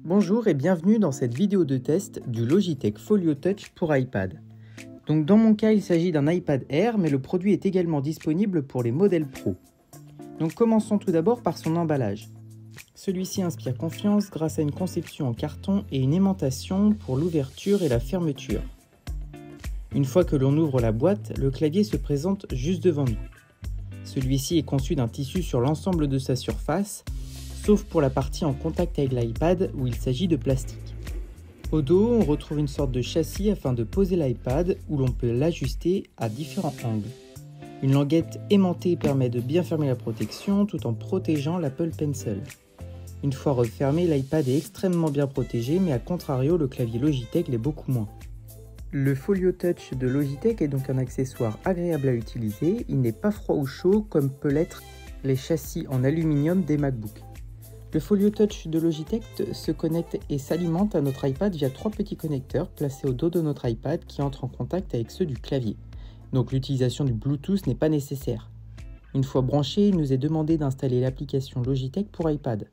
Bonjour et bienvenue dans cette vidéo de test du Logitech Folio Touch pour iPad. Donc dans mon cas, il s'agit d'un iPad Air, mais le produit est également disponible pour les modèles Pro. Donc commençons tout d'abord par son emballage. Celui-ci inspire confiance grâce à une conception en carton et une aimantation pour l'ouverture et la fermeture. Une fois que l'on ouvre la boîte, le clavier se présente juste devant nous. Celui-ci est conçu d'un tissu sur l'ensemble de sa surface, sauf pour la partie en contact avec l'iPad où il s'agit de plastique. Au dos, on retrouve une sorte de châssis afin de poser l'iPad où l'on peut l'ajuster à différents angles. Une languette aimantée permet de bien fermer la protection tout en protégeant l'Apple Pencil. Une fois refermé, l'iPad est extrêmement bien protégé, mais à contrario, le clavier Logitech l'est beaucoup moins. Le Folio Touch de Logitech est donc un accessoire agréable à utiliser, il n'est pas froid ou chaud comme peut l'être les châssis en aluminium des MacBooks. Le Folio Touch de Logitech se connecte et s'alimente à notre iPad via 3 petits connecteurs placés au dos de notre iPad qui entrent en contact avec ceux du clavier. Donc l'utilisation du Bluetooth n'est pas nécessaire. Une fois branché, il nous est demandé d'installer l'application Logitech pour iPad.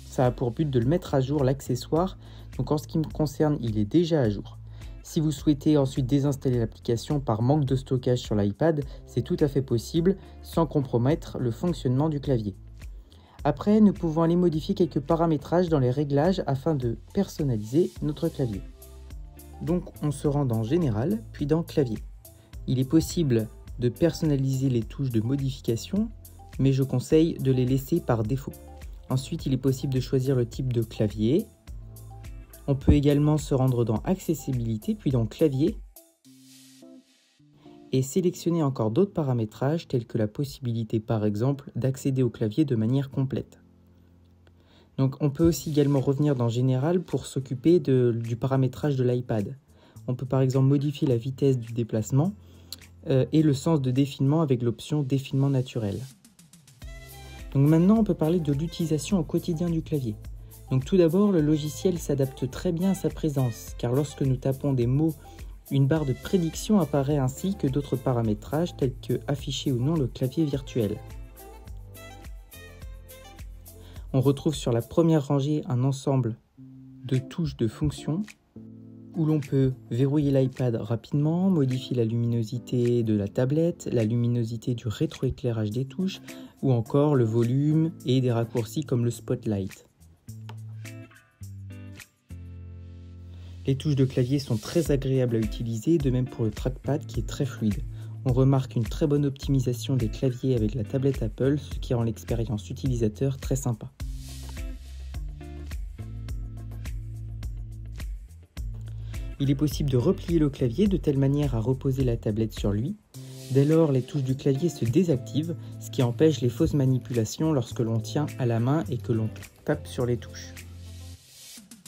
Ça a pour but de le mettre à jour l'accessoire, donc en ce qui me concerne, il est déjà à jour. Si vous souhaitez ensuite désinstaller l'application par manque de stockage sur l'iPad, c'est tout à fait possible sans compromettre le fonctionnement du clavier. Après, nous pouvons aller modifier quelques paramétrages dans les réglages afin de personnaliser notre clavier. Donc on se rend dans Général, puis dans Clavier. Il est possible de personnaliser les touches de modification, mais je conseille de les laisser par défaut. Ensuite, il est possible de choisir le type de clavier. On peut également se rendre dans Accessibilité, puis dans Clavier, et sélectionner encore d'autres paramétrages tels que la possibilité par exemple d'accéder au clavier de manière complète. Donc on peut aussi également revenir dans Général pour s'occuper du paramétrage de l'iPad. On peut par exemple modifier la vitesse du déplacement et le sens de défilement avec l'option défilement naturel. Donc maintenant on peut parler de l'utilisation au quotidien du clavier. Donc tout d'abord, le logiciel s'adapte très bien à sa présence, car lorsque nous tapons des mots, une barre de prédiction apparaît ainsi que d'autres paramétrages tels que afficher ou non le clavier virtuel. On retrouve sur la première rangée un ensemble de touches de fonctions où l'on peut verrouiller l'iPad rapidement, modifier la luminosité de la tablette, la luminosité du rétroéclairage des touches ou encore le volume et des raccourcis comme le spotlight. Les touches de clavier sont très agréables à utiliser, de même pour le trackpad qui est très fluide. On remarque une très bonne optimisation des claviers avec la tablette Apple, ce qui rend l'expérience utilisateur très sympa. Il est possible de replier le clavier de telle manière à reposer la tablette sur lui. Dès lors, les touches du clavier se désactivent, ce qui empêche les fausses manipulations lorsque l'on tient à la main et que l'on tape sur les touches.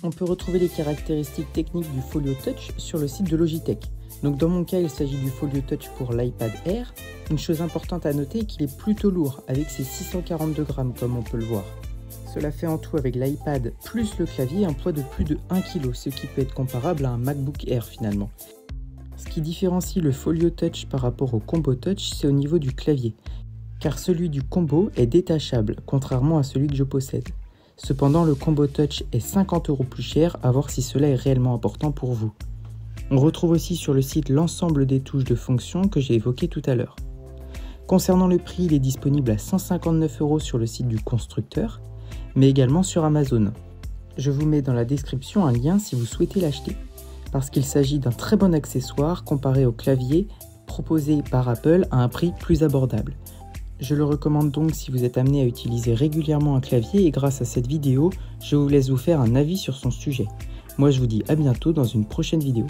On peut retrouver les caractéristiques techniques du Folio Touch sur le site de Logitech. Donc dans mon cas, il s'agit du Folio Touch pour l'iPad Air. Une chose importante à noter est qu'il est plutôt lourd, avec ses 642 grammes comme on peut le voir. Cela fait en tout avec l'iPad plus le clavier un poids de plus de 1 kg, ce qui peut être comparable à un MacBook Air finalement. Ce qui différencie le Folio Touch par rapport au Combo Touch, c'est au niveau du clavier, car celui du Combo est détachable, contrairement à celui que je possède. Cependant, le Combo Touch est 50 € plus cher, à voir si cela est réellement important pour vous. On retrouve aussi sur le site l'ensemble des touches de fonction que j'ai évoquées tout à l'heure. Concernant le prix, il est disponible à 159 € sur le site du constructeur, mais également sur Amazon. Je vous mets dans la description un lien si vous souhaitez l'acheter, parce qu'il s'agit d'un très bon accessoire comparé au clavier proposé par Apple à un prix plus abordable. Je le recommande donc si vous êtes amené à utiliser régulièrement un clavier et grâce à cette vidéo, je vous laisse vous faire un avis sur son sujet. Moi je vous dis à bientôt dans une prochaine vidéo.